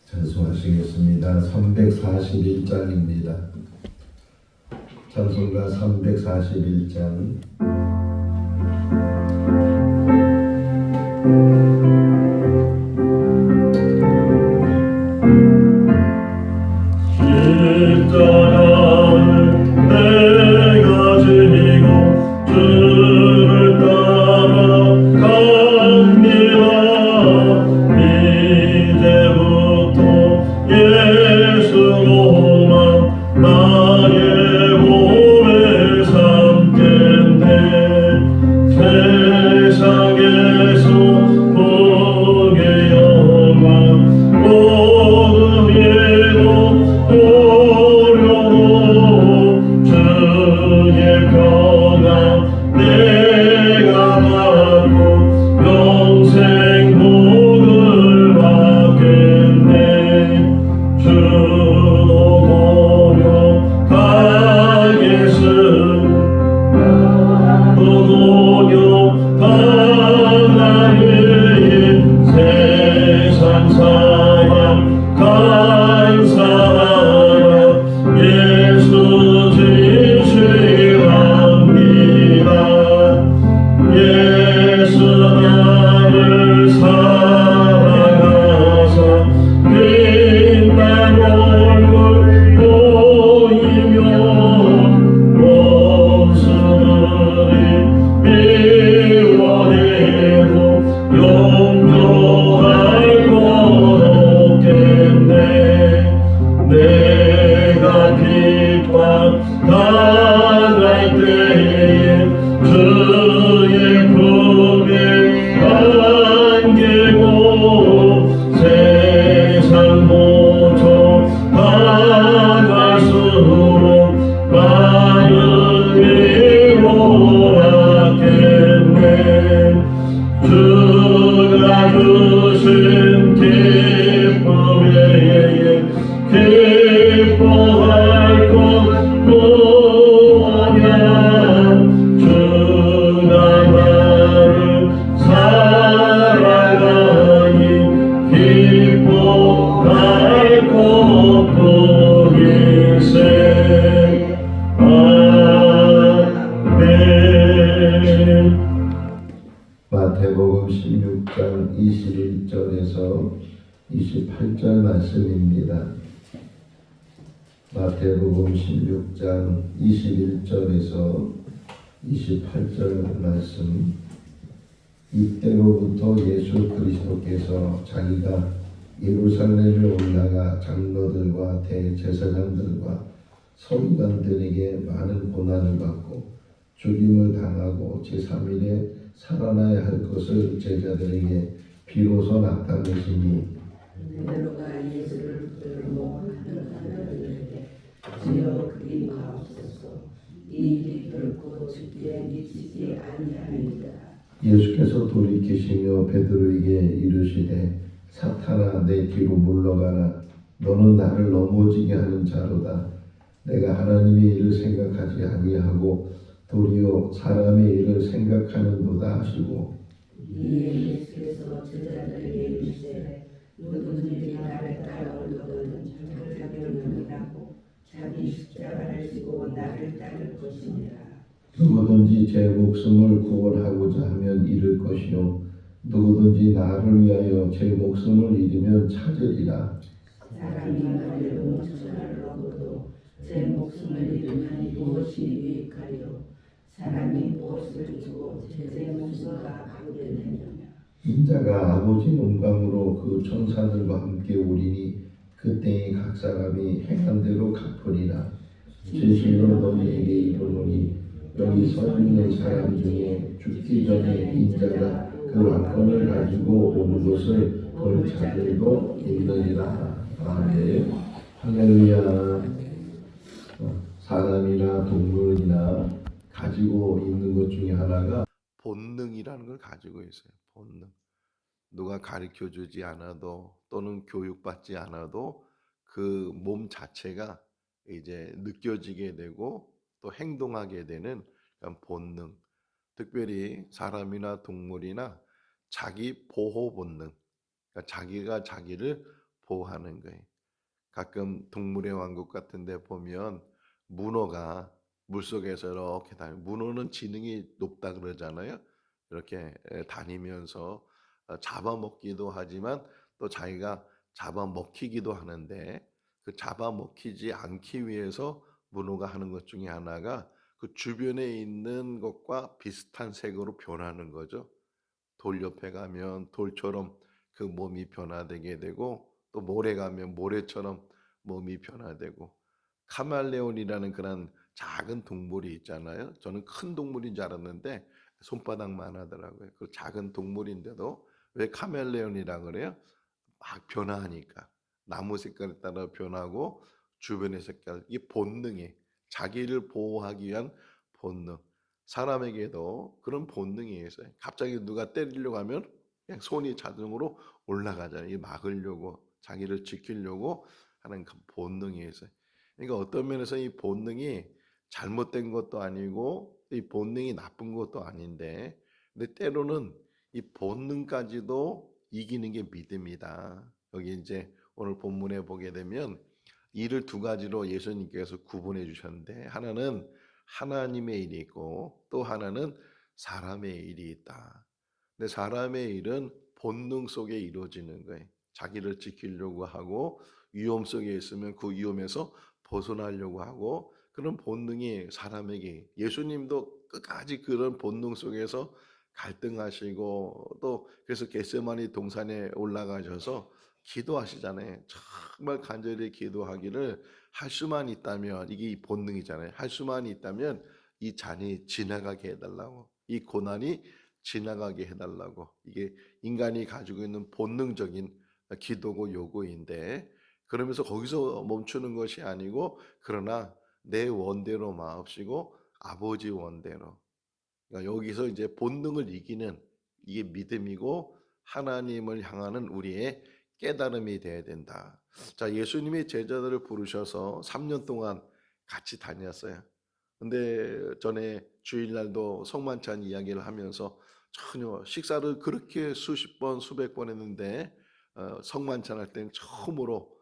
찬송하시겠습니다. 341장입니다. 찬송가 341장. 마태복음 16장 21절에서 28절 말씀입니다. 마태복음 16장 21절에서 28절 말씀. 이때로부터 예수 그리스도께서 자기가 예루살렘에 올라가 장로들과 대제사장들과 서기관들에게 많은 고난을 받고 죽임을 당하고 제3일에 살아나야 할 것을 제자들에게 비로소 나타내시니 베드로가 예수를 붙들고 하늘에게 주여 그리 마옵소서 이 일이 결코 주께 미치지 아니하리이다. 예수께서 돌이키시며 베드로에게 이르시되 사탄아 내 뒤로 물러가라. 너는 나를 넘어지게 하는 자로다. 내가 하나님의 일을 생각하지 아니하고 도리어 사람의 일을 생각하는도다 하시고 이에 예수께서 제자들에게 이르시되 누구든지 나를 따라오려거든 자기를 부인하고 자기 십자가를 지고 나를 따를 것이니라. 누구든지 제 목숨을 구원하고자 하면 잃을 것이요 누구든지 나를 위하여 제 목숨을 잃으면 찾으리라. 사람이 만일 온천하를 얻어도 제 목숨을 잃으면 무엇이 유익하리요. 사람이 무엇을 주고 제 목숨을 받게 되느냐. 인자가 아버지 영광으로 그 천사들과 함께 오리니 그때에 각 사람이 행한 대로 갚으리라. 진실로 너희에게 이르노니 여기 서 있는 사람 중에 죽기 전에 인자가 그 왕권을 가지고 오는 것을 볼 자들도 있느니라. 아멘. 할렐루야. 사람이나 동물이나 가지고 있는 것 중에 하나가 본능이라는 걸 가지고 있어요. 본능. 누가 가르쳐주지 않아도 또는 교육받지 않아도 그 몸 자체가 이제 느껴지게 되고 또 행동하게 되는 그런 본능. 특별히 사람이나 동물이나 자기 보호 본능. 그러니까 자기가 자기를 보호하는 거예요. 가끔 동물의 왕국 같은 데 보면 문어가 물속에서 이렇게 문어는 지능이 높다 그러잖아요. 이렇게 다니면서 잡아먹기도 하지만 또 자기가 잡아먹히기도 하는데 그 잡아먹히지 않기 위해서 문어가 하는 것 중에 하나가 그 주변에 있는 것과 비슷한 색으로 변하는 거죠. 돌 옆에 가면 돌처럼 그 몸이 변화되게 되고 또 모래 가면 모래처럼 몸이 변화되고 카멜레온이라는 그런 작은 동물이 있잖아요. 저는 큰 동물인 줄 알았는데 손바닥만 하더라고요. 그 작은 동물인데도 왜 카멜레온이라 그래요? 막 변화하니까 나무 색깔에 따라 변하고 주변의 색깔 이 본능이 자기를 보호하기 위한 본능 사람에게도 그런 본능이 있어요. 갑자기 누가 때리려고 하면 그냥 손이 자동으로 올라가잖아요. 이 막으려고 자기를 지키려고 하는 그 본능이 있어요. 그러니까 어떤 면에서 이 본능이 잘못된 것도 아니고 이 본능이 나쁜 것도 아닌데 근데 때로는 이 본능까지도 이기는 게 믿음이다. 여기 이제 오늘 본문에 보게 되면 이를 두 가지로 예수님께서 구분해 주셨는데 하나는 하나님의 일이 있고 또 하나는 사람의 일이 있다. 근데 사람의 일은 본능 속에 이루어지는 거예요. 자기를 지키려고 하고 위험 속에 있으면 그 위험에서 벗어나려고 하고 그런 본능이 사람에게 예수님도 끝까지 그런 본능 속에서 갈등하시고 또 그래서 겟세마니 동산에 올라가셔서 기도하시잖아요. 정말 간절히 기도하기를 할 수만 있다면 이게 이 본능이잖아요. 할 수만 있다면 이 잔이 지나가게 해달라고 이 고난이 지나가게 해달라고 이게 인간이 가지고 있는 본능적인 기도고 요구인데 그러면서 거기서 멈추는 것이 아니고 그러나 내 원대로 마옵시고 아버지 원대로 그러니까 여기서 이제 본능을 이기는 이게 믿음이고 하나님을 향하는 우리의 깨달음이 돼야 된다. 자, 예수님이 제자들을 부르셔서 3년 동안 같이 다녔어요. 근데 전에 주일날도 성만찬 이야기를 하면서 전혀 식사를 그렇게 수십 번, 수백 번 했는데 성만찬 할 때는 처음으로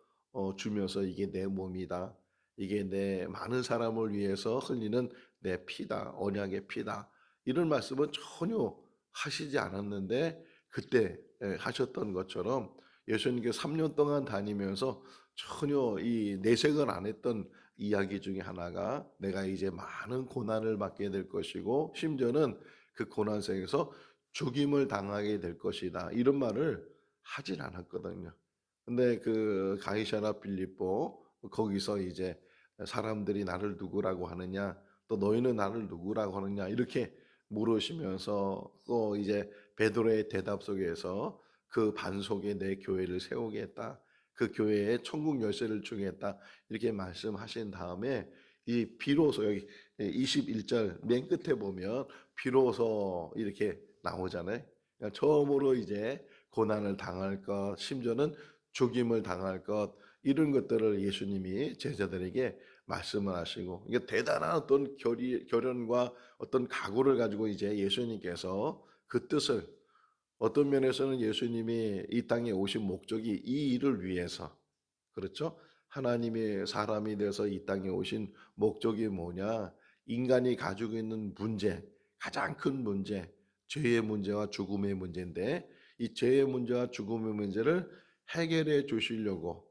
주면서 이게 내 몸이다. 이게 내 많은 사람을 위해서 흘리는 내 피다. 언약의 피다. 이런 말씀은 전혀 하시지 않았는데 그때 하셨던 것처럼 예수님께서 3년 동안 다니면서 전혀 이 내색을 안 했던 이야기 중에 하나가 내가 이제 많은 고난을 받게 될 것이고 심지어는 그 고난 속에서 죽임을 당하게 될 것이다. 이런 말을 하진 않았거든요. 근데 그 가이사라 빌립보 거기서 이제 사람들이 나를 누구라고 하느냐 또 너희는 나를 누구라고 하느냐 이렇게 물으시면서 또 이제 베드로의 대답 속에서 그 반석에 내 교회를 세우겠다. 그 교회에 천국 열쇠를 주겠다. 이렇게 말씀하신 다음에 이 비로소 여기 21절 맨 끝에 보면 비로소 이렇게 나오잖아요. 그러니까 처음으로 이제 고난을 당할 것, 심지어는 죽임을 당할 것 이런 것들을 예수님이 제자들에게 말씀을 하시고 이게 대단한 어떤 결연과 어떤 각오를 가지고 이제 예수님께서 그 뜻을 어떤 면에서는 예수님이 이 땅에 오신 목적이 이 일을 위해서 그렇죠? 하나님이 사람이 돼서 이 땅에 오신 목적이 뭐냐? 인간이 가지고 있는 문제, 가장 큰 문제, 죄의 문제와 죽음의 문제인데 이 죄의 문제와 죽음의 문제를 해결해 주시려고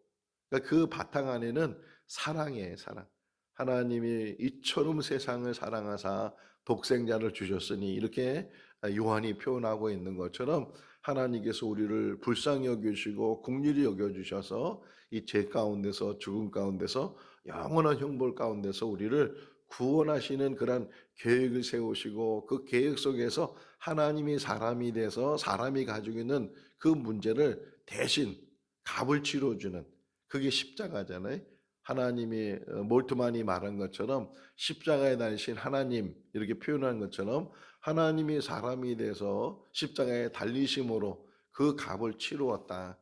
그러니까 그 바탕 안에는 사랑이에요, 사랑. 하나님이 이처럼 세상을 사랑하사 독생자를 주셨으니 이렇게 요한이 표현하고 있는 것처럼 하나님께서 우리를 불쌍히 여겨주시고 긍휼히 여겨주셔서 이 죄 가운데서 죽음 가운데서 영원한 형벌 가운데서 우리를 구원하시는 그런 계획을 세우시고 그 계획 속에서 하나님이 사람이 돼서 사람이 가지고 있는 그 문제를 대신 값을 치러주는 그게 십자가잖아요. 하나님이 몰트만이 말한 것처럼 십자가에 달리신 하나님 이렇게 표현한 것처럼 하나님이 사람이 돼서 십자가에 달리심으로 그 값을 치루었다.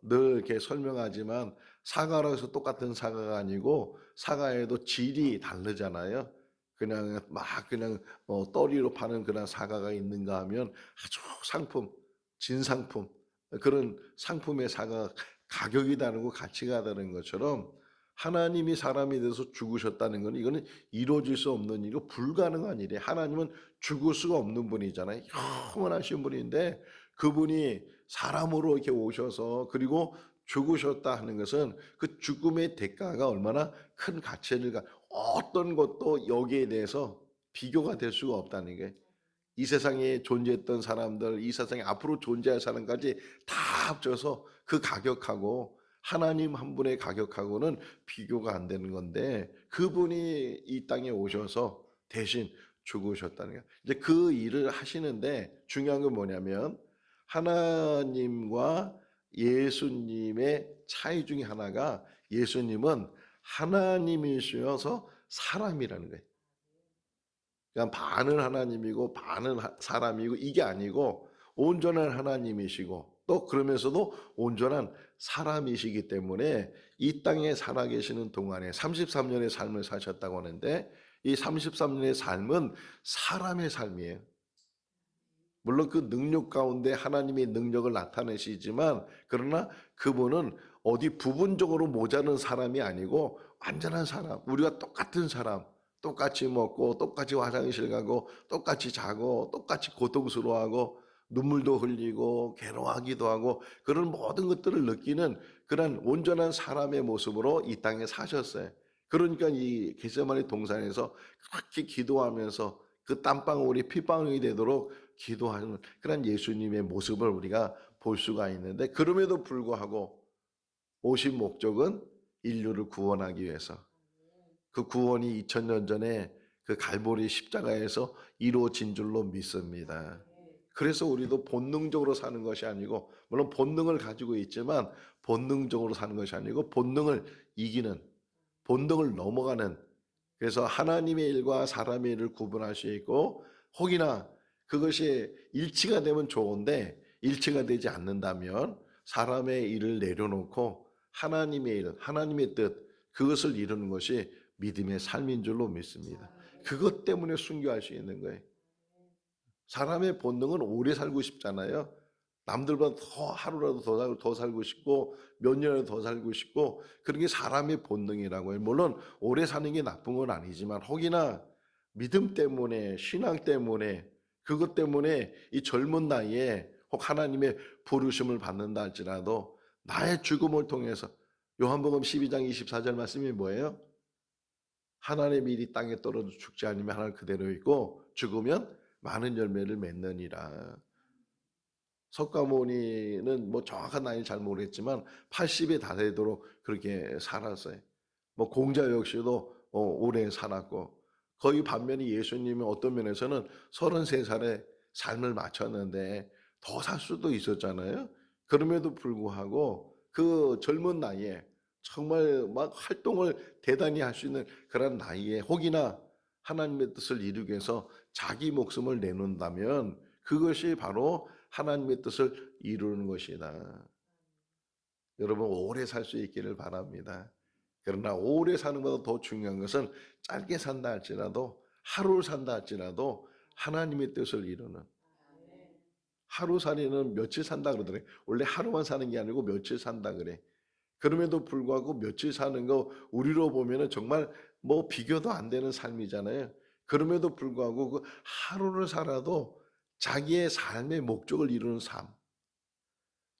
늘 이렇게 설명하지만 사과라고 해서 똑같은 사과가 아니고 사과에도 질이 다르잖아요. 그냥 막 그냥 떠리로 파는 그런 사과가 있는가 하면 아주 상품, 진상품 그런 상품의 사과가 가격이 다르고 가치가 다른 것처럼 하나님이 사람이 돼서 죽으셨다는 건 이거는 이루어질 수 없는 일이고 불가능한 일이에요. 하나님은 죽을 수가 없는 분이잖아요. 영원하신 분인데 그분이 사람으로 이렇게 오셔서 그리고 죽으셨다 하는 것은 그 죽음의 대가가 얼마나 큰 가치를 어떤 것도 여기에 대해서 비교가 될 수가 없다는 게 이 세상에 존재했던 사람들, 이 세상에 앞으로 존재할 사람까지 다 합쳐서 그 가격하고 하나님 한 분의 가격하고는 비교가 안 되는 건데 그분이 이 땅에 오셔서 대신 죽으셨다는 거예요. 이제 그 일을 하시는데 중요한 건 뭐냐면 하나님과 예수님의 차이 중에 하나가 예수님은 하나님이셔서 사람이라는 거예요. 그냥 반은 하나님이고 반은 사람이고 이게 아니고 온전한 하나님이시고 또 그러면서도 온전한 사람이시기 때문에 이 땅에 살아계시는 동안에 33년의 삶을 사셨다고 하는데 이 33년의 삶은 사람의 삶이에요. 물론 그 능력 가운데 하나님의 능력을 나타내시지만 그러나 그분은 어디 부분적으로 모자른 사람이 아니고 완전한 사람, 우리가 똑같은 사람, 똑같이 먹고 똑같이 화장실 가고 똑같이 자고 똑같이 고통스러워하고 눈물도 흘리고 괴로워하기도 하고 그런 모든 것들을 느끼는 그런 온전한 사람의 모습으로 이 땅에 사셨어요. 그러니까 이 겟세마네 동산에서 그렇게 기도하면서 그 땀방울이 핏방울이 되도록 기도하는 그런 예수님의 모습을 우리가 볼 수가 있는데 그럼에도 불구하고 오신 목적은 인류를 구원하기 위해서 그 구원이 2000년 전에 그 갈보리 십자가에서 이루어진 줄로 믿습니다. 그래서 우리도 본능적으로 사는 것이 아니고 물론 본능을 가지고 있지만 본능적으로 사는 것이 아니고 본능을 이기는 본능을 넘어가는 그래서 하나님의 일과 사람의 일을 구분할 수 있고 혹이나 그것이 일치가 되면 좋은데 일치가 되지 않는다면 사람의 일을 내려놓고 하나님의 일, 하나님의 뜻 그것을 이루는 것이 믿음의 삶인 줄로 믿습니다. 그것 때문에 순교할 수 있는 거예요. 사람의 본능은 오래 살고 싶잖아요. 남들보다 더 하루라도 더 살고 싶고 몇 년이라도 더 살고 싶고 그런 게 사람의 본능이라고 해요. 물론 오래 사는 게 나쁜 건 아니지만 혹이나 믿음 때문에 신앙 때문에 그것 때문에 이 젊은 나이에 혹 하나님의 부르심을 받는다 할지라도 나의 죽음을 통해서 요한복음 12장 24절 말씀이 뭐예요? 하나님의 일이 땅에 떨어져 죽지 않으면 하나님 그대로 있고 죽으면 많은 열매를 맺느니라. 석가모니는 뭐 정확한 나이를 잘 모르겠지만 80에 다 되도록 그렇게 살았어요. 뭐 공자 역시도 오래 살았고 거의 반면에 예수님은 어떤 면에서는 33살에 삶을 마쳤는데 더 살 수도 있었잖아요. 그럼에도 불구하고 그 젊은 나이에 정말 막 활동을 대단히 할 수 있는 그런 나이에 혹이나 하나님의 뜻을 이루기 위해서 자기 목숨을 내놓는다면 그것이 바로 하나님의 뜻을 이루는 것이다. 여러분 오래 살 수 있기를 바랍니다. 그러나 오래 사는 것보다 더 중요한 것은 짧게 산다 할지라도 하루를 산다 할지라도 하나님의 뜻을 이루는 하루살이는 며칠 산다 그러더래. 원래 하루만 사는 게 아니고 며칠 산다 그래. 그럼에도 불구하고 며칠 사는 거 우리로 보면은 정말 뭐 비교도 안 되는 삶이잖아요. 그럼에도 불구하고 그 하루를 살아도 자기의 삶의 목적을 이루는 삶.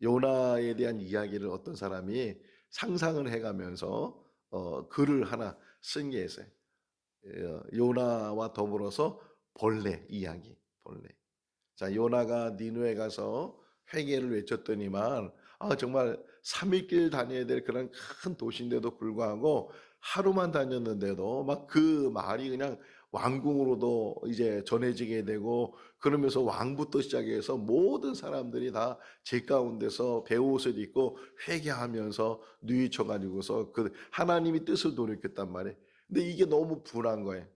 요나에 대한 이야기를 어떤 사람이 상상을 해가면서 글을 하나 쓴 게 있어요. 요나와 더불어서 벌레 이야기, 벌레. 자, 요나가 니누에 가서 회개를 외쳤더니만 정말 3일길 다녀야 될 그런 큰 도시인데도 불구하고 하루만 다녔는데도 막 그 말이 그냥 왕궁으로도 이제 전해지게 되고 그러면서 왕부터 시작해서 모든 사람들이 다 제 가운데서 배옷을 입고 회개하면서 누이쳐 가지고서 그 하나님이 뜻을 돌이켰단 말이에요. 근데 이게 너무 분한 거예요.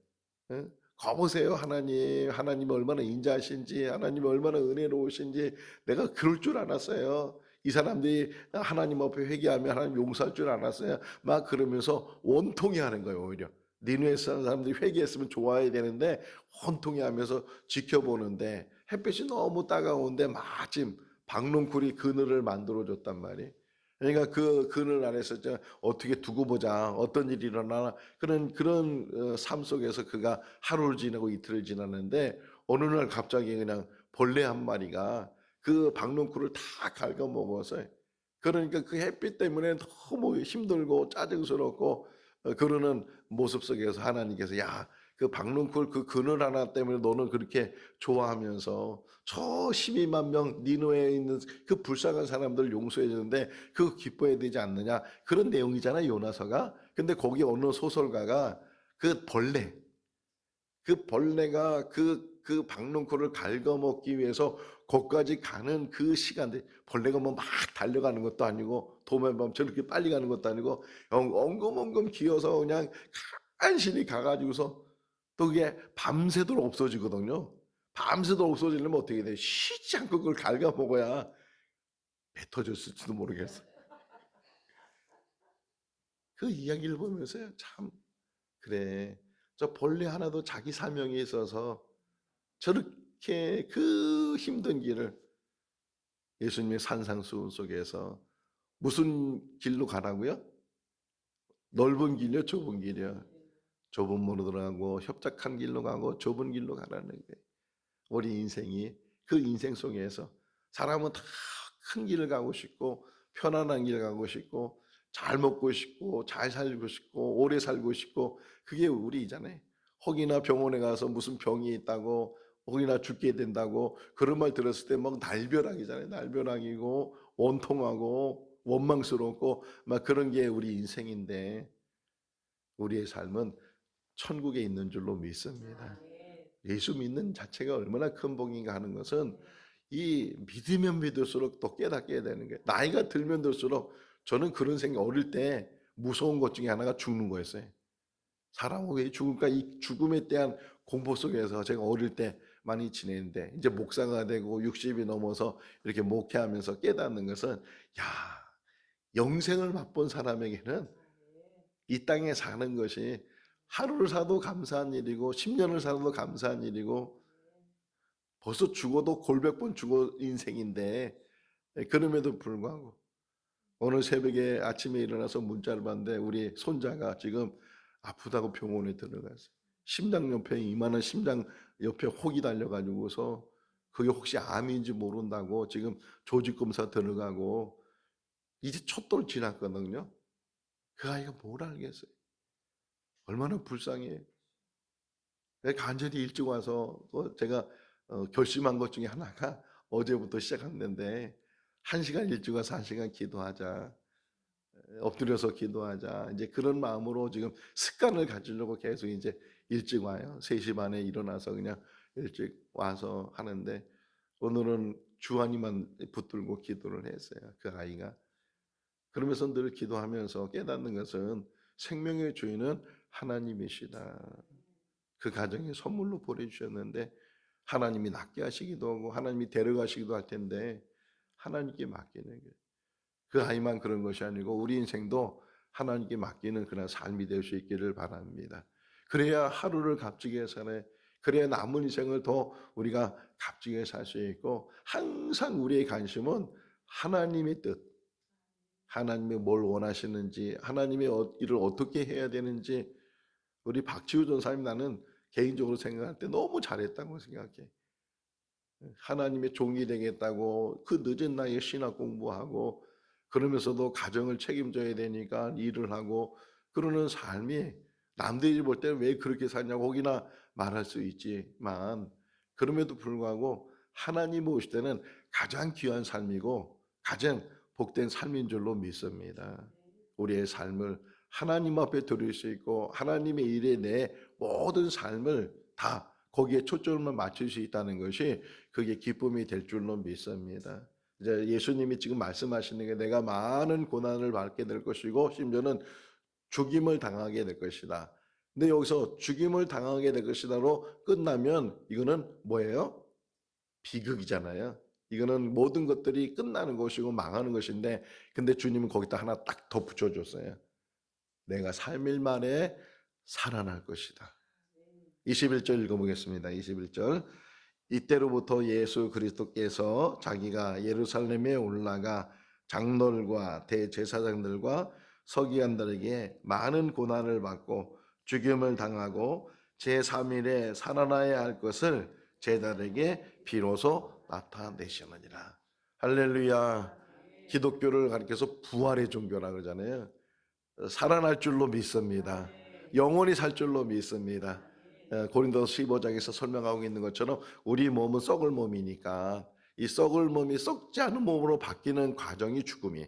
예? 가보세요, 하나님. 하나님이 얼마나 인자하신지, 하나님이 얼마나 은혜로우신지, 내가 그럴 줄 알았어요. 이 사람들이 하나님 앞에 회개하면 하나님 용서할 줄 알았어요. 막 그러면서 원통이 하는 거예요, 오히려. 니누에 사는 사람들이 회개했으면 좋아야 되는데, 원통이 하면서 지켜보는데, 햇빛이 너무 따가운데, 마침 박농쿨이 그늘을 만들어줬단 말이에요. 그러니까 그 그늘 안에서 이제 어떻게 두고 보자, 어떤 일이 일어나나, 그런 삶 속에서 그가 하루를 지나고 이틀을 지났는데, 어느 날 갑자기 그냥 벌레 한 마리가 그 박농쿨을 다 갉아먹어서, 그러니까 그 햇빛 때문에 너무 힘들고 짜증스럽고 그러는 모습 속에서 하나님께서, 야, 그 박농쿨 그 그늘 하나 때문에 너는 그렇게 좋아하면서 저 12만 명 니누에 있는 그 불쌍한 사람들 용서해 주는데 그거 기뻐해야 되지 않느냐, 그런 내용이잖아요, 요나서가. 근데 거기 어느 소설가가 그 벌레가 그 박농쿨을 갉아먹기 위해서 거기까지 가는 그 시간들, 벌레가 뭐 막 달려가는 것도 아니고 도매밤 저렇게 빨리 가는 것도 아니고 엉금엉금 기어서 그냥 간신히 가가지고서, 또 그게 밤새도록 없어지거든요. 밤새도록 없어지려면 어떻게 돼? 쉬지 않고 그걸 갉아먹어야 뱉어졌을지도 모르겠어. 그 이야기를 보면서요, 참, 그래, 저 벌레 하나도 자기 사명이 있어서 저렇게 그 힘든 길을, 예수님의 산상수훈 속에서 무슨 길로 가라고요? 넓은 길이요, 좁은 길이요? 좁은 문으로 들어가고 협착한 길로 가고 좁은 길로 가라는 거예요. 우리 인생이 그 인생 속에서 사람은 다 큰 길을 가고 싶고 편안한 길 가고 싶고 잘 먹고 싶고 잘 살고 싶고 오래 살고 싶고, 그게 우리잖아요. 혹이나 병원에 가서 무슨 병이 있다고, 혹이나 죽게 된다고 그런 말 들었을 때 막 날벼락이잖아요. 날벼락이고 원통하고 원망스럽고 막 그런 게 우리 인생인데, 우리의 삶은 천국에 있는 줄로 믿습니다. 예수 믿는 자체가 얼마나 큰 복인가 하는 것은 이 믿으면 믿을수록 또 깨닫게 되는 거예요. 나이가 들면 들수록 저는 그런 생각, 어릴 때 무서운 것 중에 하나가 죽는 거였어요. 사람은 왜 죽을까? 이 죽음에 대한 공포 속에서 제가 어릴 때 많이 지냈는데, 이제 목사가 되고 60이 넘어서 이렇게 목회하면서 깨닫는 것은, 야, 영생을 맛본 사람에게는 이 땅에 사는 것이 하루를 살아도 감사한 일이고 10년을 살아도 감사한 일이고, 벌써 죽어도 골백 번 죽어 인생인데, 그럼에도 불구하고 오늘 새벽에 아침에 일어나서 문자를 봤는데 우리 손자가 지금 아프다고 병원에 들어갔어요. 심장 옆에, 이만한 심장 옆에 혹이 달려가지고서 그게 혹시 암인지 모른다고 지금 조직 검사 들어가고, 이제 첫 돌 지났거든요. 그 아이가 뭘 알겠어요? 얼마나 불쌍해. 간절히 일찍 와서 제가 결심한 것 중에 하나가 어제부터 시작했는데, 1시간 일찍 와서 1시간 기도하자, 엎드려서 기도하자, 이제 그런 마음으로 지금 습관을 가지려고 계속 이제 일찍 와요. 3시 반에 일어나서 그냥 일찍 와서 하는데, 오늘은 주한이만 붙들고 기도를 했어요, 그 아이가. 그러면서 늘 기도하면서 깨닫는 것은 생명의 주인은 하나님이시다. 그 가정에 선물로 보내주셨는데 하나님이 낫게 하시기도 하고 하나님이 데려가시기도 할 텐데 하나님께 맡기는 거예요. 그 아이만 그런 것이 아니고 우리 인생도 하나님께 맡기는 그런 삶이 될 수 있기를 바랍니다. 그래야 하루를 값지게 사네. 그래야 남은 인생을 더 우리가 값지게 살 수 있고, 항상 우리의 관심은 하나님의 뜻, 하나님이 뭘 원하시는지, 하나님의 일을 어떻게 해야 되는지. 우리 박지우 전사님, 나는 개인적으로 생각할 때 너무 잘했다고 생각해. 하나님의 종이 되겠다고 그 늦은 나이에 신학 공부하고 그러면서도 가정을 책임져야 되니까 일을 하고 그러는 삶이, 남들이 볼 때는 왜 그렇게 사냐고 혹이나 말할 수 있지만, 그럼에도 불구하고 하나님 오실 때는 가장 귀한 삶이고 가장 복된 삶인 줄로 믿습니다. 우리의 삶을 하나님 앞에 드릴 수 있고 하나님의 일에 내 모든 삶을 다 거기에 초점을 맞출 수 있다는 것이, 그게 기쁨이 될 줄로 믿습니다. 이제 예수님이 지금 말씀하시는 게 내가 많은 고난을 받게 될 것이고 심지어는 죽임을 당하게 될 것이다. 근데 여기서 죽임을 당하게 될 것이다로 끝나면 이거는 뭐예요? 비극이잖아요. 이거는 모든 것들이 끝나는 것이고 망하는 것인데, 근데 주님은 거기다 하나 딱 덧붙여 줬어요. 내가 3일 만에 살아날 것이다. 21절 읽어보겠습니다. 21절. 이때로부터 예수 그리스도께서 자기가 예루살렘에 올라가 장로들과 대제사장들과 서기관들에게 많은 고난을 받고 죽임을 당하고 제3일에 살아나야 할 것을 제자들에게 비로소 나타내시느니라. 할렐루야. 기독교를 가리켜서 부활의 종교라 그러잖아요. 살아날 줄로 믿습니다. 영원히 살 줄로 믿습니다. 고린도서 15장에서 설명하고 있는 것처럼 우리 몸은 썩을 몸이니까 이 썩을 몸이 썩지 않은 몸으로 바뀌는 과정이 죽음이,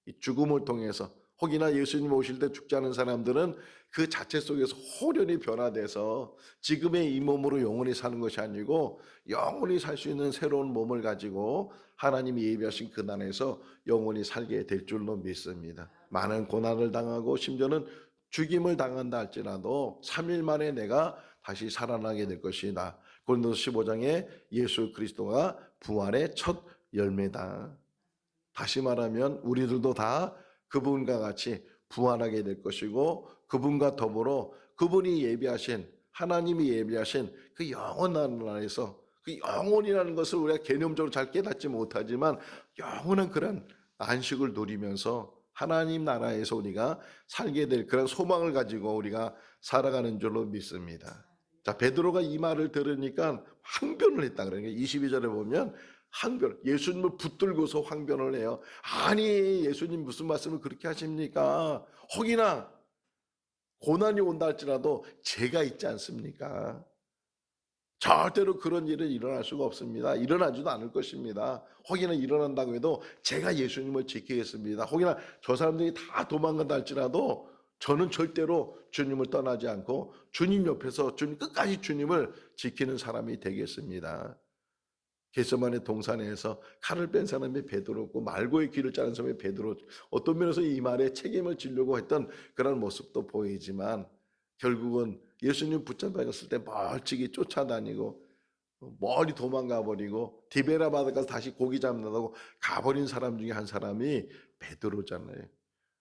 이 죽음을 통해서, 혹이나 예수님 오실 때 죽지 않은 사람들은 그 자체 속에서 호련히 변화돼서 지금의 이 몸으로 영원히 사는 것이 아니고 영원히 살 수 있는 새로운 몸을 가지고 하나님이 예비하신 그 나라에서 영원히 살게 될 줄로 믿습니다. 많은 고난을 당하고 심지어는 죽임을 당한다 할지라도 3일 만에 내가 다시 살아나게 될 것이다. 고린도서 15장에 예수 그리스도가 부활의 첫 열매다. 다시 말하면 우리들도 다 그분과 같이 부활하게 될 것이고 그분과 더불어 그분이 예비하신, 하나님이 예비하신 그 영원한 나라에서, 그 영혼이라는 것을 우리가 개념적으로 잘 깨닫지 못하지만 영원한 그런 안식을 누리면서 하나님 나라에서 우리가 살게 될 그런 소망을 가지고 우리가 살아가는 줄로 믿습니다. 자, 베드로가 이 말을 들으니까 항변을 했다 그러니까 22절에 보면 항변, 예수님을 붙들고서 항변을 해요. 아니, 예수님 무슨 말씀을 그렇게 하십니까? 혹이나 고난이 온다 할지라도 제가 있지 않습니까? 절대로 그런 일은 일어날 수가 없습니다. 일어나지도 않을 것입니다. 혹이나 일어난다고 해도 제가 예수님을 지키겠습니다. 혹이나 저 사람들이 다 도망간다 할지라도 저는 절대로 주님을 떠나지 않고 주님 옆에서 주님 끝까지 주님을 지키는 사람이 되겠습니다. 겟세마네 동산에서 칼을 뺀 사람이 베드로고 말고의 귀를 자른 사람이 베드로, 어떤 면에서 이 말에 책임을 지려고 했던 그런 모습도 보이지만 결국은 예수님 붙잡아졌을 때 멀찍이 쫓아다니고 멀리 도망가 버리고 디베라 바다까지 다시 고기 잡는다고 가버린 사람 중에 한 사람이 베드로잖아요.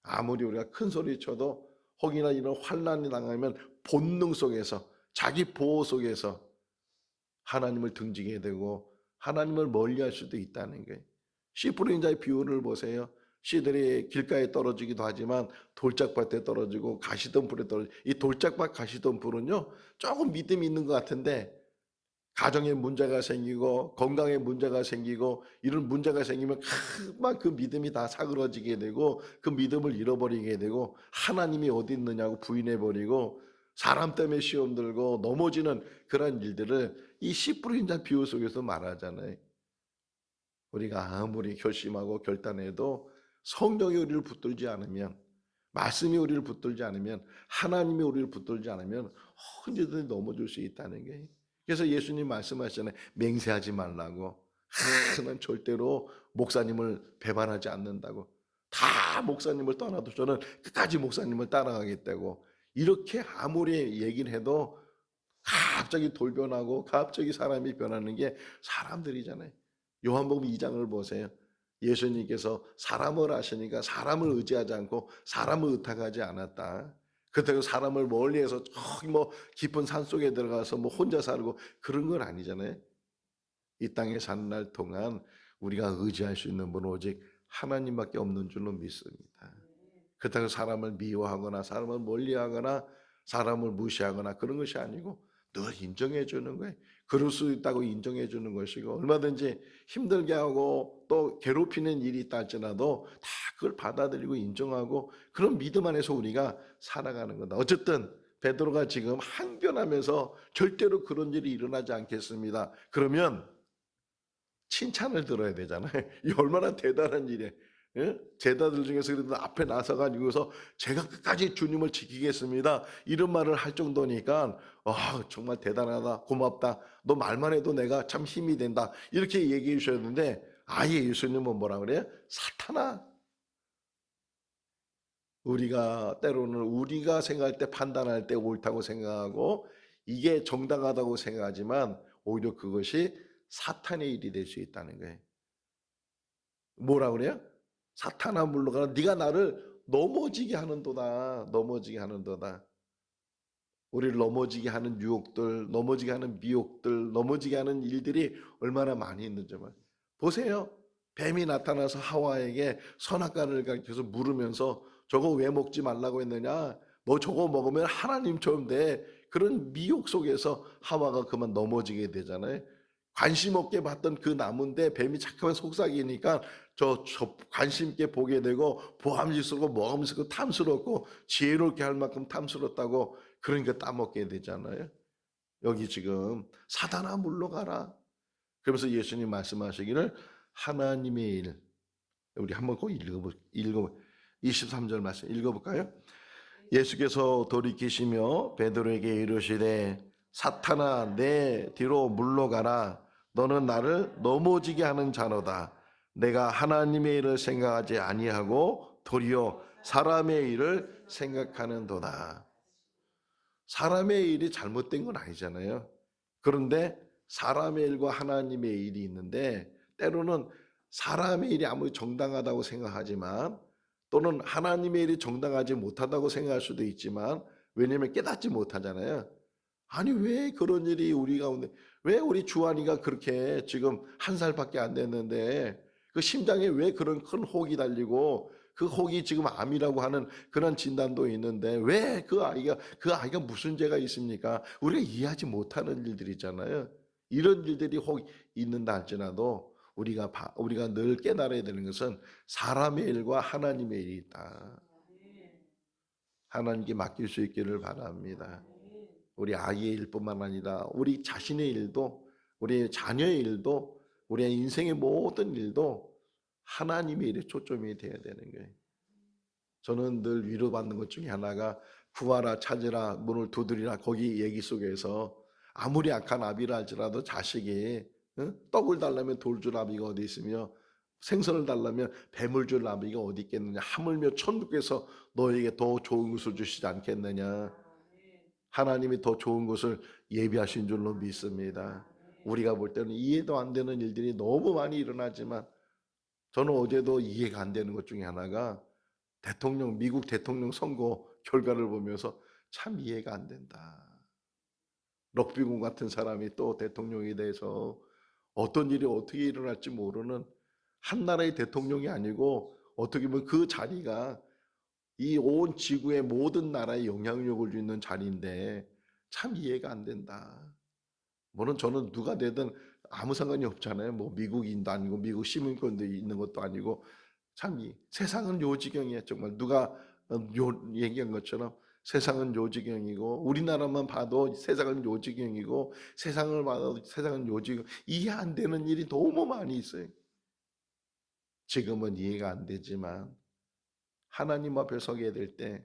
아무리 우리가 큰 소리 쳐도 혹이나 이런 환난이 당하면 본능 속에서, 자기 보호 속에서 하나님을 등지게 되고 하나님을 멀리할 수도 있다는 거예요. 씨 뿌린 자의 비유를 보세요. 씨들이 길가에 떨어지기도 하지만 돌짝밭에 떨어지고 가시덤불에 떨어지고, 이 돌짝밭 가시덤불은요 조금 믿음이 있는 것 같은데 가정에 문제가 생기고 건강에 문제가 생기고 이런 문제가 생기면 금방 그 믿음이 다 사그러지게 되고 그 믿음을 잃어버리게 되고 하나님이 어디 있느냐고 부인해버리고 사람 때문에 시험 들고 넘어지는 그런 일들을 이 씨 뿌린 자 비유 속에서 말하잖아요. 우리가 아무리 결심하고 결단해도 성령이 우리를 붙들지 않으면, 말씀이 우리를 붙들지 않으면, 하나님이 우리를 붙들지 않으면 언제든지 넘어질 수 있다는 거예요. 그래서 예수님 말씀하시잖아요. 맹세하지 말라고. 난 절대로 목사님을 배반하지 않는다고. 다 목사님을 떠나도 저는 끝까지 목사님을 따라가겠다고. 이렇게 아무리 얘기를 해도 갑자기 돌변하고 갑자기 사람이 변하는 게 사람들이잖아요. 요한복음 2장을 보세요. 예수님께서 사람을 하시니까 사람을 의지하지 않고 사람을 의탁하지 않았다. 그렇다고 사람을 멀리해서 저기 뭐 깊은 산 속에 들어가서 뭐 혼자 살고 그런 건 아니잖아요. 이 땅에 사는 날 동안 우리가 의지할 수 있는 분은 오직 하나님밖에 없는 줄로 믿습니다. 그렇다고 사람을 미워하거나 사람을 멀리하거나 사람을 무시하거나 그런 것이 아니고 늘 인정해 주는 거예요. 그럴 수 있다고 인정해 주는 것이고 얼마든지 힘들게 하고 또 괴롭히는 일이 있다 할지라도 다 그걸 받아들이고 인정하고 그런 믿음 안에서 우리가 살아가는 거다. 어쨌든 베드로가 지금 항변하면서 절대로 그런 일이 일어나지 않겠습니다. 그러면 칭찬을 들어야 되잖아요. 이 얼마나 대단한 일이에요. 예? 제자들 중에서 그래도 앞에 나서가지고서 제가 끝까지 주님을 지키겠습니다. 이런 말을 할 정도니까 정말 대단하다, 고맙다. 너 말만 해도 내가 참 힘이 된다. 이렇게 얘기해 주셨는데 아예 예수님은 뭐라 그래요? 사탄아. 우리가 때로는 우리가 생각할 때 판단할 때 옳다고 생각하고 이게 정당하다고 생각하지만 오히려 그것이 사탄의 일이 될 수 있다는 거예요. 뭐라 그래요? 사탄아 물러가라. 네가 나를 넘어지게 하는도다. 넘어지게 하는도다. 우리를 넘어지게 하는 유혹들, 넘어지게 하는 미혹들, 넘어지게 하는 일들이 얼마나 많이 있는지 보세요. 뱀이 나타나서 하와에게 선악과를 가르쳐서 물으면서 저거 왜 먹지 말라고 했느냐? 너 저거 먹으면 하나님처럼 돼. 그런 미혹 속에서 하와가 그만 넘어지게 되잖아요. 관심 없게 봤던 그 나무인데 뱀이 잠깐만 속삭이니까 저 관심 있게 보게 되고 보암직스럽고 먹음직스럽고 탐스럽고 지혜롭게 할 만큼 탐스럽다고 그러니까 따먹게 되잖아요. 여기 지금 사단아 물러가라. 그러면서 예수님 말씀하시기를 하나님의 일, 우리 한번 꼭 읽어보 23절 말씀 읽어볼까요? 예수께서 돌이키시며 베드로에게 이르시되 사탄아 내 뒤로 물러가라. 너는 나를 넘어지게 하는 자로다. 내가 하나님의 일을 생각하지 아니하고 도리어 사람의 일을 생각하는도다. 사람의 일이 잘못된 건 아니잖아요. 그런데 사람의 일과 하나님의 일이 있는데 때로는 사람의 일이 아무리 정당하다고 생각하지만 또는 하나님의 일이 정당하지 못하다고 생각할 수도 있지만 왜냐하면 깨닫지 못하잖아요. 아니 왜 그런 일이 우리 가운데 왜 우리 주한이가 그렇게 지금 1살밖에 안 됐는데 그 심장에 왜 그런 큰 혹이 달리고 그 혹이 지금 암이라고 하는 그런 진단도 있는데 왜 그 아이가 무슨 죄가 있습니까? 우리가 이해하지 못하는 일들이잖아요. 이런 일들이 혹 있는다 할지라도 우리가 늘 깨달아야 되는 것은 사람의 일과 하나님의 일이 있다. 하나님께 맡길 수 있기를 바랍니다. 우리 아이의 일뿐만 아니라 우리 자신의 일도 우리 자녀의 일도 우리의 인생의 모든 일도 하나님의 일에 초점이 되어야 되는 거예요. 저는 늘 위로받는 것 중에 하나가 구하라 찾으라 문을 두드리라 거기 얘기 속에서 아무리 악한 아비라 할지라도 자식이 떡을 달라면 돌줄 아비가 어디 있으며 생선을 달라면 뱀을 줄 아비가 어디 있겠느냐. 하물며 천국에서 너에게 더 좋은 것을 주시지 않겠느냐. 하나님이 더 좋은 것을 예비하신 줄로 믿습니다. 우리가 볼 때는 이해도 안 되는 일들이 너무 많이 일어나지만 저는 어제도 이해가 안 되는 것 중에 하나가 미국 대통령 선거 결과를 보면서 참 이해가 안 된다. 럭비공 같은 사람이 또 대통령이 돼서 어떤 일이 어떻게 일어날지 모르는 한 나라의 대통령이 아니고 어떻게 보면 그 자리가 이 온 지구의 모든 나라에 영향력을 주는 자리인데 참 이해가 안 된다. 물론 저는 누가 되든 아무 상관이 없잖아요. 뭐 미국인도 아니고 미국 시민권도 있는 것도 아니고 참 세상은 요지경이에요. 정말 누가 얘기한 것처럼 세상은 요지경이고 우리나라만 봐도 세상은 요지경이고 세상을 봐도 세상은 요지경 이해 안 되는 일이 너무 많이 있어요. 지금은 이해가 안 되지만 하나님 앞에 서게 될 때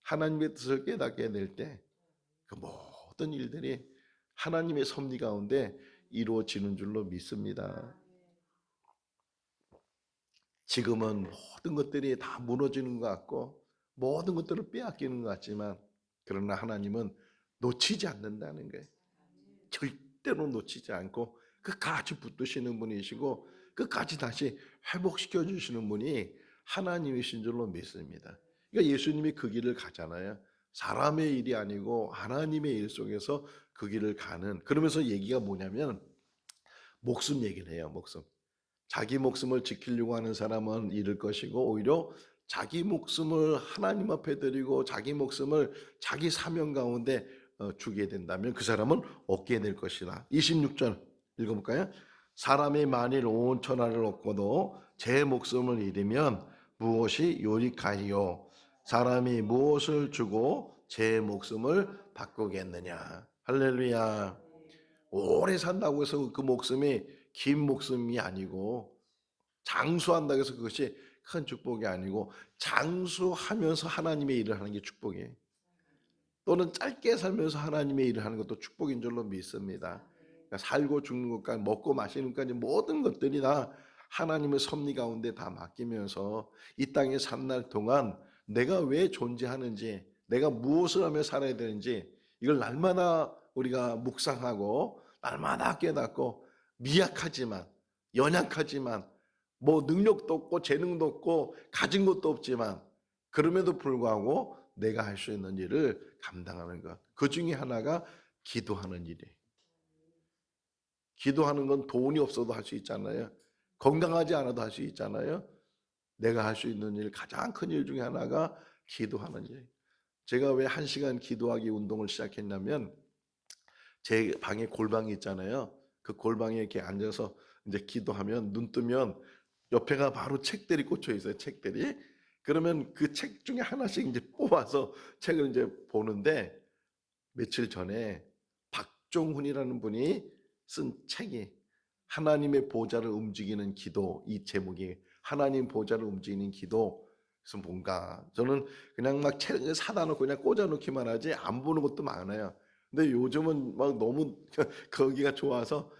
하나님의 뜻을 깨닫게 될 때 그 모든 일들이 하나님의 섭리 가운데 이루어지는 줄로 믿습니다. 지금은 모든 것들이 다 무너지는 것 같고 모든 것들을 빼앗기는 것 같지만 그러나 하나님은 놓치지 않는다는 거예요. 절대로 놓치지 않고 끝까지 붙드시는 분이시고 끝까지 다시 회복시켜 주시는 분이 하나님이신 줄로 믿습니다. 그러니까 예수님이 그 길을 가잖아요. 사람의 일이 아니고 하나님의 일 속에서 그 길을 가는 그러면서 얘기가 뭐냐면 목숨 얘기를 해요. 목숨. 자기 목숨을 지키려고 하는 사람은 잃을 것이고 오히려 자기 목숨을 하나님 앞에 드리고 자기 목숨을 자기 사명 가운데 주게 된다면 그 사람은 얻게 될 것이다. 26절 읽어볼까요? 사람이 만일 온 천하를 얻고도 제 목숨을 잃으면 무엇이 유익하리요? 사람이 무엇을 주고 제 목숨을 바꾸겠느냐? 할렐루야. 오래 산다고 해서 그 목숨이 긴 목숨이 아니고 장수한다고 해서 그것이 큰 축복이 아니고 장수하면서 하나님의 일을 하는 게 축복이에요. 또는 짧게 살면서 하나님의 일을 하는 것도 축복인 줄로 믿습니다. 그러니까 살고 죽는 것까지 먹고 마시는 것까지 모든 것들이 다 하나님의 섭리 가운데 다 맡기면서 이 땅에 산 날 동안 내가 왜 존재하는지 내가 무엇을 하며 살아야 되는지 이걸 날마다 우리가 묵상하고 날마다 깨닫고 미약하지만 연약하지만 뭐 능력도 없고 재능도 없고 가진 것도 없지만 그럼에도 불구하고 내가 할 수 있는 일을 감당하는 것. 그 중에 하나가 기도하는 일이에요. 기도하는 건 돈이 없어도 할 수 있잖아요. 건강하지 않아도 할 수 있잖아요. 내가 할 수 있는 일, 가장 큰 일 중에 하나가 기도하는 일. 제가 왜 1시간 기도하기 운동을 시작했냐면 제 방에 골방이 있잖아요. 그 골방에 이렇게 앉아서 이제 기도하면 눈 뜨면 옆에가 바로 책들이 꽂혀 있어요. 책들이. 그러면 그 책 중에 하나씩 이제 뽑아서 책을 이제 보는데 며칠 전에 박종훈이라는 분이 쓴 책이 하나님의 보좌를 움직이는 기도, 이 제목이 하나님 보좌를 움직이는 기도. 그래서 뭔가 저는 그냥 막 책을 사다 놓고 그냥 꽂아 놓기만 하지 안 보는 것도 많아요. 근데 요즘은 막 너무 거기가 좋아서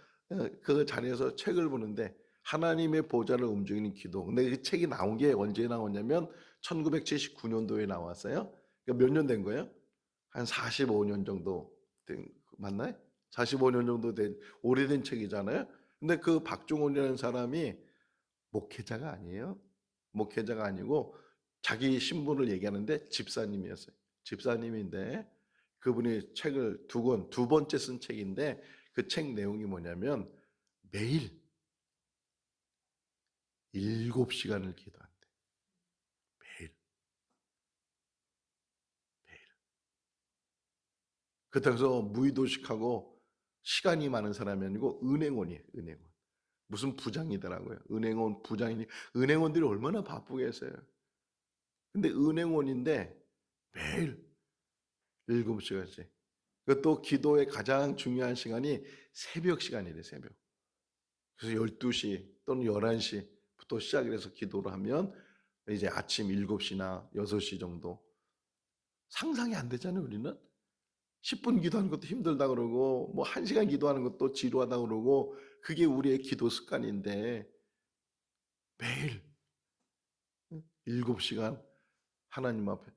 그 자리에서 책을 보는데 하나님의 보좌를 움직이는 기도. 근데 그 책이 나온 게 언제 나왔냐면 1979년도에 나왔어요. 그러니까 몇 년 된 거예요? 한 45년 정도 된, 맞나요? 45년 정도 된 오래된 책이잖아요. 근데 그 박종원이라는 사람이 목회자가 아니에요. 목회자가 아니고 자기 신분을 얘기하는데 집사님이었어요. 집사님인데 그분이 책을 두 번째 쓴 책인데 그 책 내용이 뭐냐면 매일 7시간을 기도한대. 매일. 매일. 그렇다고 무의도식하고 시간이 많은 사람이 아니고 은행원이에요. 은행원. 무슨 부장이더라고요. 은행원 부장이니 은행원들이 얼마나 바쁘겠어요. 근데 은행원인데 매일 7시간씩. 그것도 기도의 가장 중요한 새벽 시간이래, 새벽. 그래서 12시 또는 11시부터 시작을 해서 기도를 하면 이제 아침 7시나 6시 정도. 상상이 안 되잖아요, 우리는. 10분 기도하는 것도 힘들다 그러고 뭐 1시간 기도하는 것도 지루하다 그러고 그게 우리의 기도 습관인데 매일 7시간 하나님 앞에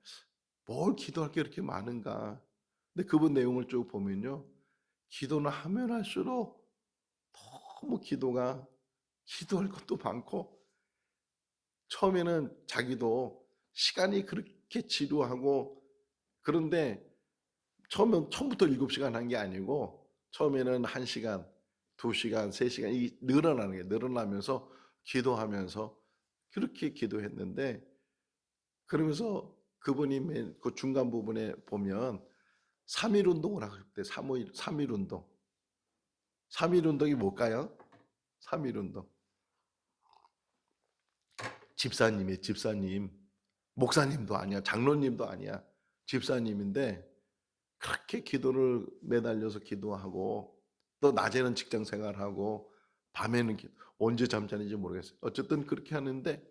뭘 기도할 게 이렇게 많은가. 근데 그분 내용을 쭉 보면요. 기도는 하면 할수록 너무 기도할 것도 많고 처음에는 자기도 시간이 그렇게 지루하고 그런데 처음부터 7시간 한 게 아니고 처음에는 1시간, 2시간, 3시간 이 늘어나는 게 늘어나면서 기도하면서 그렇게 기도했는데 그러면서 그분이 그 중간 부분에 보면 3일 운동을 하고 싶대. 3일 운동. 3일 운동이 뭘까요? 3일 운동. 집사님이에요, 집사님. 목사님도 아니야, 장로님도 아니야. 집사님인데 그렇게 기도를 매달려서 기도하고 또 낮에는 직장 생활하고 밤에는 언제 잠자는지 모르겠어요. 어쨌든 그렇게 하는데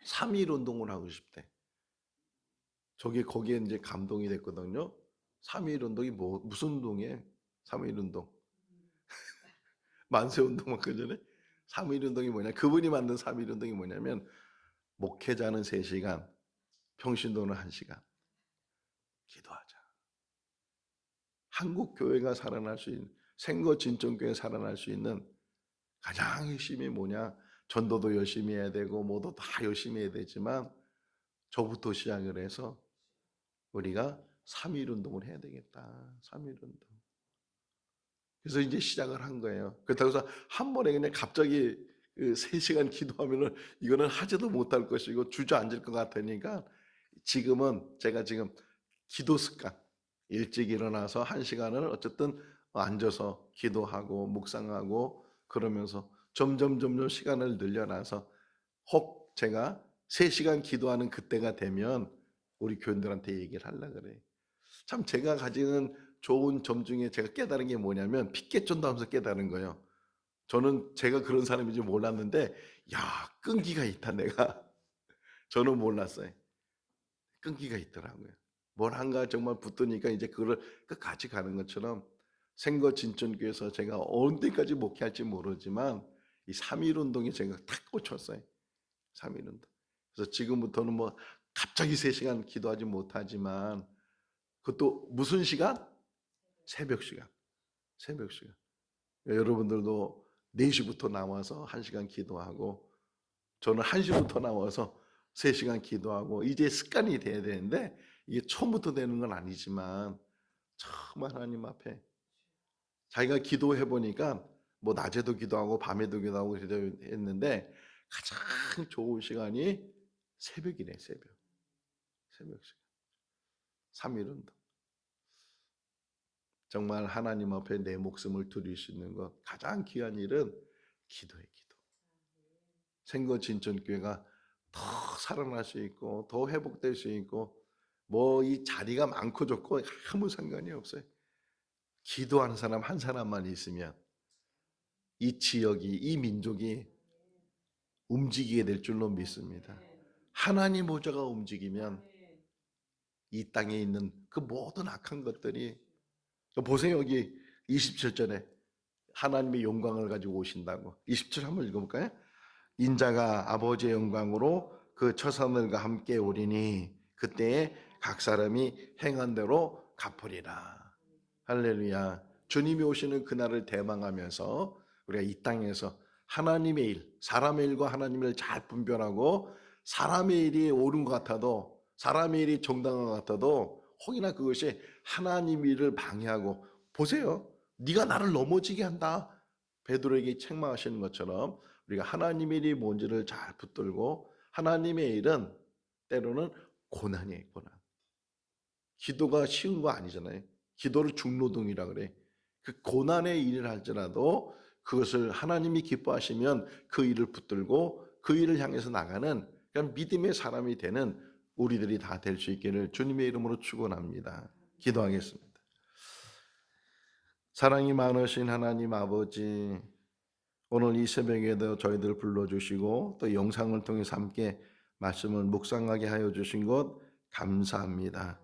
3일 운동을 하고 싶대. 거기에 이제 감동이 됐거든요. 3일 운동이 무슨 운동이에요? 3일 운동. 만세 운동만 그 전에 3일 운동이 뭐냐? 그분이 만든 3일 운동이 뭐냐면 목회자는 3시간, 평신도는 1시간 기도하자. 한국 교회가 살아날 수 있는 생거 진정교회 살아날 수 있는 가장 핵심이 뭐냐? 전도도 열심히 해야 되고 뭐도 다 열심히 해야 되지만 저부터 시작을 해서 우리가 3일 운동을 해야 되겠다. 3일 운동. 그래서 이제 시작을 한 거예요. 그렇다고 해서 한 번에 그냥 갑자기 3시간 기도하면은 이거는 하지도 못할 것이고 주저앉을 것 같으니까 제가 지금 기도 습관 일찍 일어나서 1시간을 어쨌든 앉아서 기도하고 묵상하고 그러면서 점점 시간을 늘려놔서 혹 제가 3시간 기도하는 그때가 되면 우리 교인들한테 얘기를 하려고 그래요. 참 제가 가지는 좋은 점 중에 제가 깨달은 게 뭐냐면 핏개쩐다 하면서 깨달은 거예요. 저는 제가 그런 사람인지 몰랐는데 야 끈기가 있다 내가. 저는 몰랐어요. 끈기가 있더라고요. 뭘 한가 정말 붙으니까 이제 그걸 끝까지 가는 것처럼 생거 진천교에서 제가 언제까지 목회할지 모르지만 이 3.1 운동에 제가 탁 꽂혔어요. 3.1 운동. 그래서 지금부터는 뭐 갑자기 3시간 기도하지 못하지만 그것도 무슨 시간? 새벽 시간. 새벽 시간. 여러분들도 4시부터 나와서 1시간 기도하고 저는 1시부터 나와서 3시간 기도하고 이제 습관이 돼야 되는데 이게 처음부터 되는 건 아니지만 처음 하나님 앞에 자기가 기도해 보니까 뭐 낮에도 기도하고 밤에도 기도하고 했는데 가장 좋은 시간이 새벽이네. 새벽 시간 3일은 정말 하나님 앞에 내 목숨을 드릴 수 있는 것 가장 귀한 일은 기도예요. 기도. 생거진천교회가 더 살아날 수 있고 더 회복될 수 있고 뭐 이 자리가 많고 좋고 아무 상관이 없어요. 기도하는 사람 한 사람만 있으면 이 지역이 이 민족이 움직이게 될 줄로 믿습니다. 하나님 보좌가 움직이면 이 땅에 있는 그 모든 악한 것들이 보세요. 여기 27절에 하나님의 영광을 가지고 오신다고. 27절 한번 읽어볼까요? 인자가 아버지의 영광으로 그 처사들과 함께 오리니 그때에 각 사람이 행한 대로 갚으리라. 할렐루야. 주님이 오시는 그날을 대망하면서 우리가 이 땅에서 하나님의 일, 사람의 일과 하나님의 일을 잘 분별하고 사람의 일이 옳은 것 같아도 사람의 일이 정당한 것 같아도 혹이나 그것이 하나님 일을 방해하고 보세요. 네가 나를 넘어지게 한다. 베드로에게 책망하시는 것처럼 우리가 하나님의 일이 뭔지를 잘 붙들고 하나님의 일은 때로는 고난이에요. 고난. 기도가 쉬운 거 아니잖아요. 기도를 중노동이라 그래. 그 고난의 일을 할지라도 그것을 하나님이 기뻐하시면 그 일을 붙들고 그 일을 향해서 나가는 그런 믿음의 사람이 되는 우리들이 다 될 수 있기를 주님의 이름으로 축원합니다. 기도하겠습니다. 사랑이 많으신 하나님 아버지, 오늘 이 새벽에도 저희들 불러주시고 또 영상을 통해서 함께 말씀을 묵상하게 하여 주신 것 감사합니다.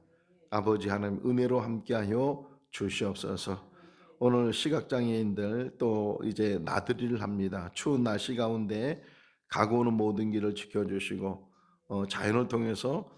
아버지 하나님 은혜로 함께하여 주시옵소서. 오늘 시각장애인들 또 이제 나들이를 합니다. 추운 날씨 가운데 가고 오는 모든 길을 지켜주시고 자연을 통해서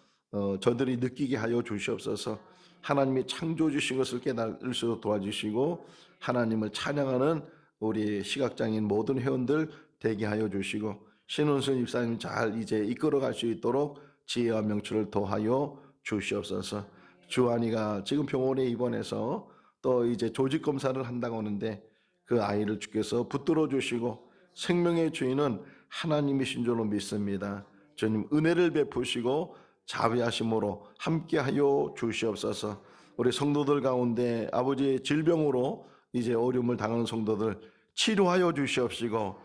저들이 느끼게 하여 주시옵소서. 하나님이 창조해 주신 것을 깨달을 수 있도록 도와주시고 하나님을 찬양하는 우리 시각장애인 모든 회원들 되게 하여 주시고 신은순 입사님 잘 이제 이끌어갈 수 있도록 지혜와 명철을 더하여 주시옵소서. 주한이가 지금 병원에 입원해서 또 이제 조직 검사를 한다고 하는데 그 아이를 주께서 붙들어 주시고 생명의 주인은 하나님이신 줄로 믿습니다. 주님 은혜를 베푸시고 자비하심으로 함께하여 주시옵소서. 우리 성도들 가운데 아버지의 질병으로 이제 어려움을 당하는 성도들 치료하여 주시옵시고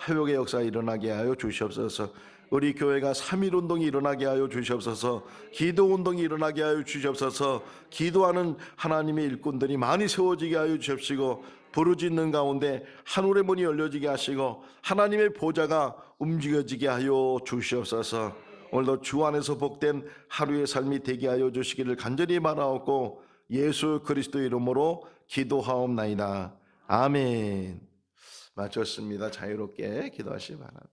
회복의 역사 일어나게 하여 주시옵소서. 우리 교회가 3.1 운동이 일어나게 하여 주시옵소서. 기도 운동이 일어나게 하여 주시옵소서. 기도하는 하나님의 일꾼들이 많이 세워지게 하여 주시옵시고 부르짖는 가운데 하늘의 문이 열려지게 하시고 하나님의 보좌가 움직여지게 하여 주시옵소서. 오늘도 주 안에서 복된 하루의 삶이 되게 하여 주시기를 간절히 바라옵고 예수 그리스도 이름으로 기도하옵나이다. 아멘. 마쳤습니다. 자유롭게 기도하시기 바랍니다.